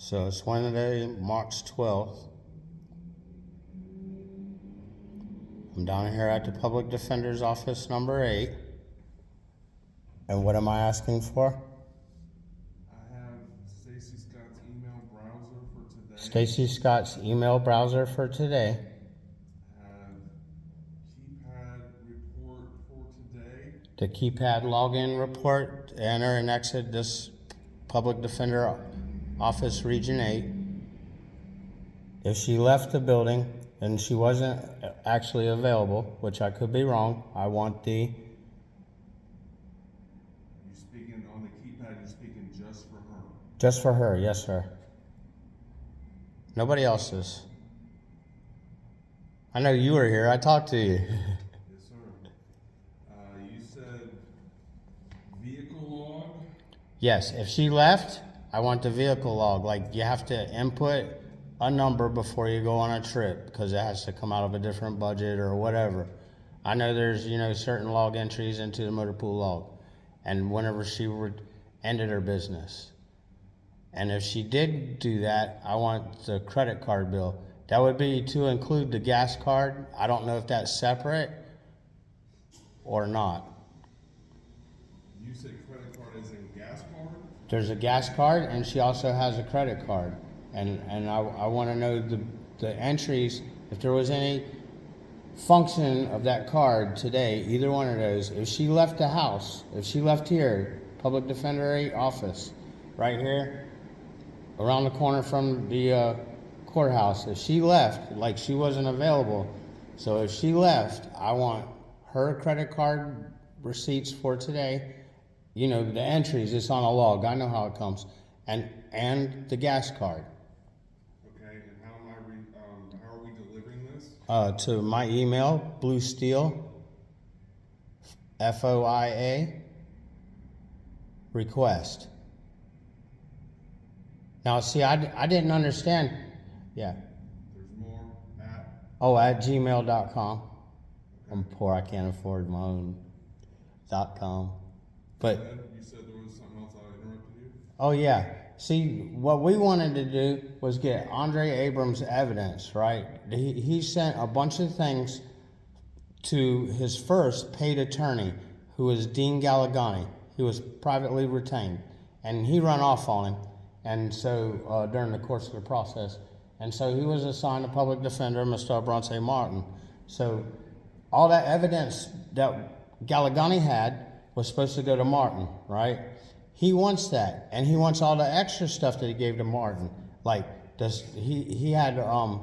So it's Wednesday, March 12th. I'm down here at the Public Defender's Office number 8. And what am I asking for? I have Stacy Scott's email browser for today. Stacy Scott's email browser for today. I have keypad report for today. The keypad login report, enter and exit this Public Defender Office Region 8. If she left the building and she wasn't actually available, which I could be wrong, I want the... You're speaking on the keypad, you're speaking just for her. Just for her, yes sir. Nobody else's. I know you were here, I talked to you. Yes, sir. You said vehicle log? Yes, if she left, I want the vehicle log. Like, you have to input a number before you go on a trip because it has to come out of a different budget or whatever. I know there's, certain log entries into the motor pool log. And whenever she ended her business. And if she did do that, I want the credit card bill. That would be to include the gas card. I don't know if that's separate or not. You said credit card as in gas card? There's a gas card, and she also has a credit card. And I want to know the entries, if there was any function of that card today, either one of those. If she left the house, if she left here, Public Defender 8 office, right here, around the corner from the courthouse, if she left, like she wasn't available, so if she left, I want her credit card receipts for today, the entries, it's on a log, I know how it comes, and the gas card. Okay, and how are we delivering this? To my email, bluesteelfoiarequest. Now, see, I didn't understand. Yeah. There's more at? Oh, at gmail.com. Okay. I'm poor, I can't afford my own .com. But You said there was something else I interrupted you? oh yeah, see, what we wanted to do was get Andre Abrams' evidence, right? He sent a bunch of things to his first paid attorney, who was Dean Gallegani. He was privately retained, and he ran off on him, and so during the course of the process, and so he was assigned a public defender, Mr. Bronte Martin. So all that evidence that Gallegani had was supposed to go to Martin, right? He wants that, and he wants all the extra stuff that he gave to Martin. Like, he had That's what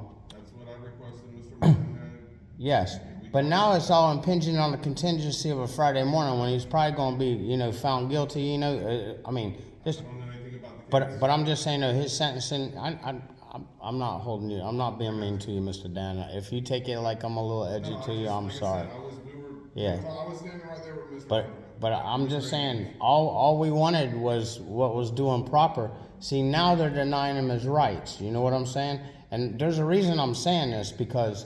I requested, Mr. Martin had. Yes, but now it's all impinging on the contingency of a Friday morning when he's probably going to be, found guilty. I don't know anything about the case. But I'm just saying, his sentencing. I'm not holding you. I'm not being mean to you, Mr. Dan. If you take it like I'm a little edgy to you, I'm sorry. I was standing right there with Mr. But I'm just saying, all we wanted was what was doing proper. See, now they're denying him his rights. You know what I'm saying? And there's a reason I'm saying this, because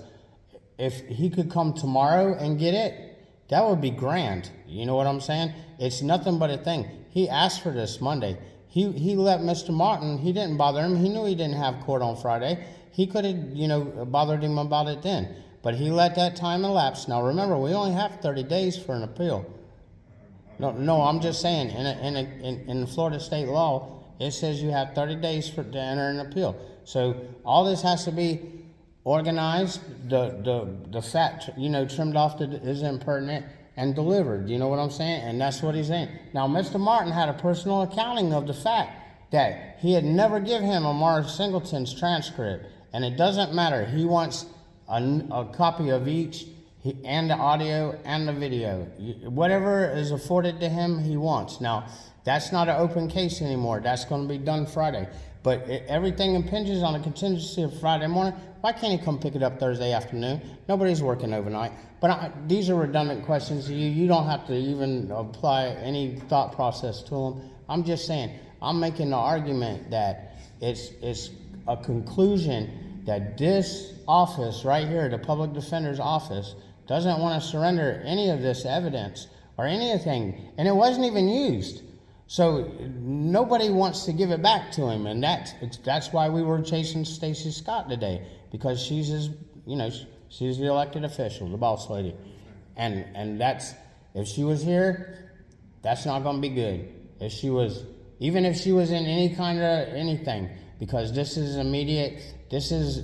if he could come tomorrow and get it, that would be grand. You know what I'm saying? It's nothing but a thing. He asked for this Monday. He let Mr. Martin, he didn't bother him. He knew he didn't have court on Friday. He could have, bothered him about it then. But he let that time elapse. Now remember, we only have 30 days for an appeal. No, I'm just saying, in the Florida state law, it says you have 30 days to enter an appeal. So all this has to be organized, the fat, trimmed off that is impertinent, and delivered. You know what I'm saying? And that's what he's saying. Now, Mr. Martin had a personal accounting of the fact that he had never given him Amara Singleton's transcript. And it doesn't matter. He wants a copy of each, and the audio and the video. Whatever is afforded to him, he wants. Now, that's not an open case anymore. That's going to be done Friday. But everything impinges on the contingency of Friday morning. Why can't he come pick it up Thursday afternoon? Nobody's working overnight. But these are redundant questions to you. You don't have to even apply any thought process to them. I'm just saying, I'm making the argument that it's a conclusion that this office right here, the public defender's office, doesn't want to surrender any of this evidence or anything. And it wasn't even used. So nobody wants to give it back to him, and that's why we were chasing Stacy Scott today, because she's his, she's the elected official, the boss lady, and that's, if she was here, that's not going to be good. Even if she was in any kind of anything, because this is immediate. This is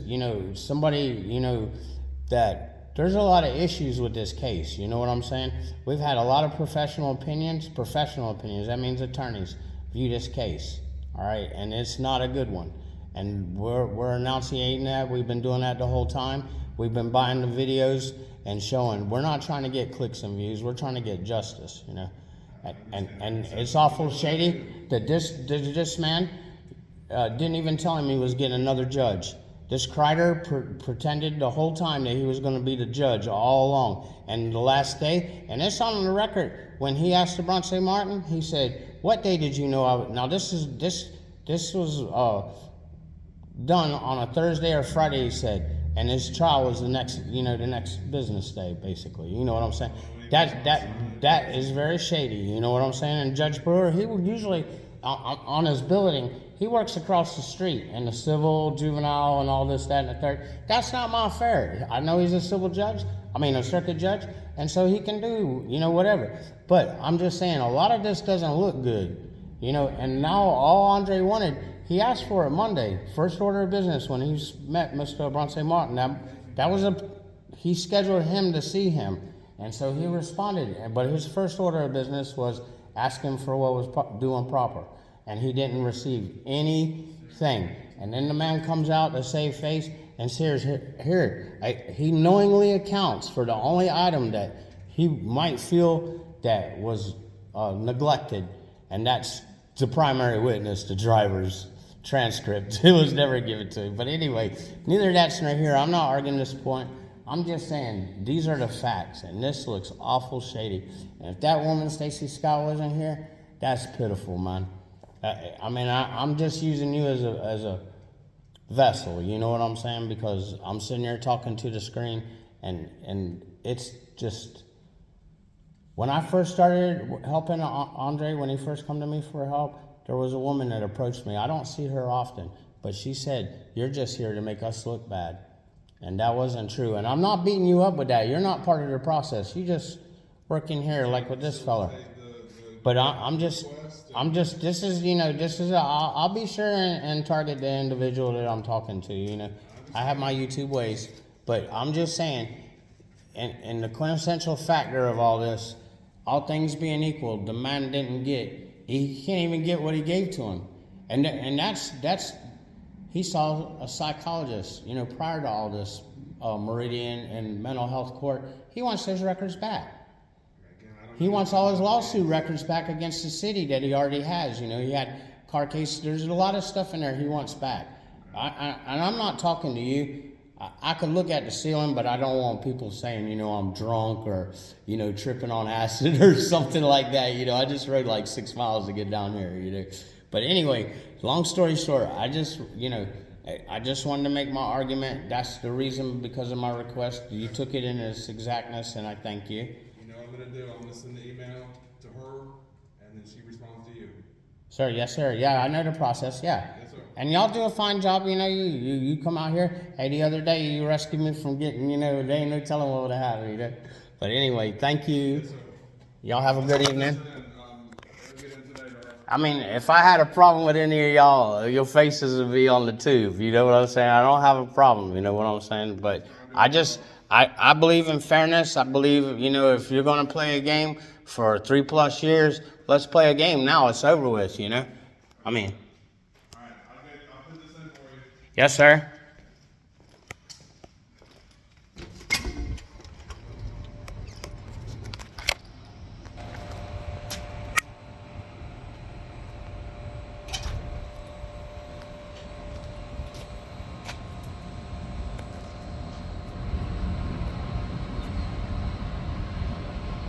somebody that. There's a lot of issues with this case, you know what I'm saying? We've had a lot of professional opinions, that means attorneys, view this case, all right? And it's not a good one. And we're enunciating that. We've been doing that the whole time. We've been buying the videos and showing. We're not trying to get clicks and views. We're trying to get justice, And it's awful shady that this man didn't even tell him he was getting another judge. This Kreider pretended the whole time that he was going to be the judge all along. And the last day, and it's on the record, when he asked the Bronte Martin, he said, "What day did you know I would?" Now this was done on a Thursday or Friday, he said, and his trial was the next business day, basically. You know what I'm saying? That is very shady. You know what I'm saying? And Judge Brewer, he would usually on his building. He works across the street in the civil, juvenile, and all this, that, and the third. That's not my affair. I know he's a circuit judge, and so he can do, whatever. But I'm just saying, a lot of this doesn't look good, and now all Andre wanted, he asked for it Monday, first order of business, when he met Mr. Bronte Martin. He scheduled him to see him, and so he responded. But his first order of business was asking for what was due and proper. And he didn't receive anything. And then the man comes out to save face and says, he knowingly accounts for the only item that he might feel that was neglected, and that's the primary witness, the driver's transcript. It was never given to him. But anyway, neither that's nor here. I'm not arguing this point. I'm just saying these are the facts, and this looks awful shady. And if that woman, Stacy Scott, wasn't here, that's pitiful, man. I'm just using you as a vessel, you know what I'm saying? Because I'm sitting here talking to the screen, and it's just, when I first started helping Andre, when he first come to me for help, there was a woman that approached me. I don't see her often, but she said, "You're just here to make us look bad." And that wasn't true. And I'm not beating you up with that. You're not part of the process. You just working here like with this fella. But I'll be sure and target the individual that I'm talking to, I have my YouTube ways, but I'm just saying, and the quintessential factor of all this, all things being equal, the man he can't even get what he gave to him. And that's, he saw a psychologist, prior to all this, Meridian and mental health court. He wants those records back. He wants all his lawsuit records back against the city that he already has. He had car cases. There's a lot of stuff in there he wants back. And I'm not talking to you. I could look at the ceiling, but I don't want people saying, I'm drunk or, tripping on acid or something like that. I just rode like 6 miles to get down here, But anyway, long story short, I just wanted to make my argument. That's the reason, because of my request. You took it in its exactness, and I thank you. I'm going to send the email to her, and then she responds to you. Sir, yes, sir. Yeah, I know the process, yeah. Yes, sir. And y'all do a fine job, you come out here. Hey, the other day you rescued me from getting, there ain't no telling what would have happened, But anyway, thank you. Yes, sir. Y'all have a good evening. If I had a problem with any of y'all, your faces would be on the tube. You know what I'm saying? I don't have a problem, you know what I'm saying? But I believe in fairness. I believe, if you're going to play a game for 3+ years, let's play a game now. It's over with, All right, I'll put this in for you. Yes, sir.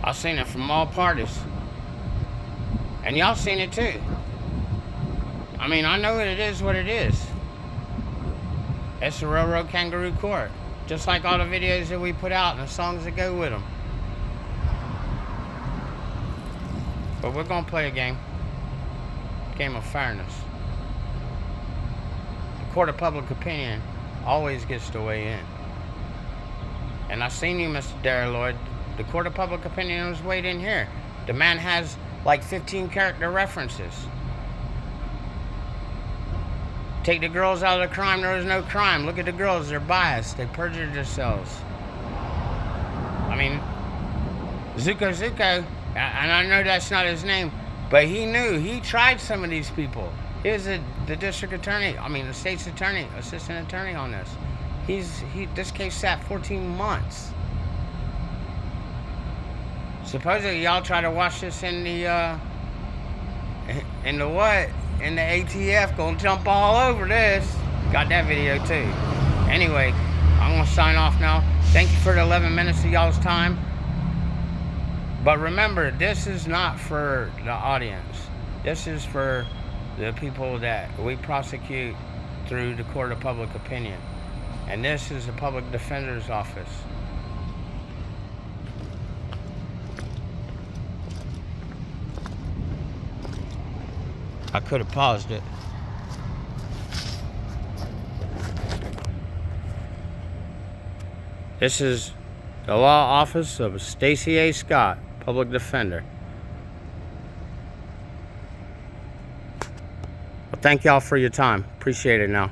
I've seen it from all parties. And y'all seen it too. I know it is what it is. It's the Railroad Kangaroo Court. Just like all the videos that we put out and the songs that go with them. But we're going to play a game. game of fairness. The court of public opinion always gets to weigh in. And I seen you, Mr. Darrell Lloyd. The court of public opinion was weighed in here. The man has like 15 character references. Take the girls out of the crime, there was no crime. Look at the girls, they're biased. They perjured themselves. I mean, Zuko, and I know that's not his name, but he knew. He tried some of these people. He was the district attorney, the state's attorney, assistant attorney on this. This case sat 14 months. Supposedly y'all try to watch this in the ATF, gonna jump all over this. Got that video too. Anyway, I'm gonna sign off now. Thank you for the 11 minutes of y'all's time. But remember, this is not for the audience. This is for the people that we prosecute through the court of public opinion. And this is the public defender's office. I could have paused it. This is the law office of Stacy A. Scott, public defender. Well, thank y'all for your time. Appreciate it now.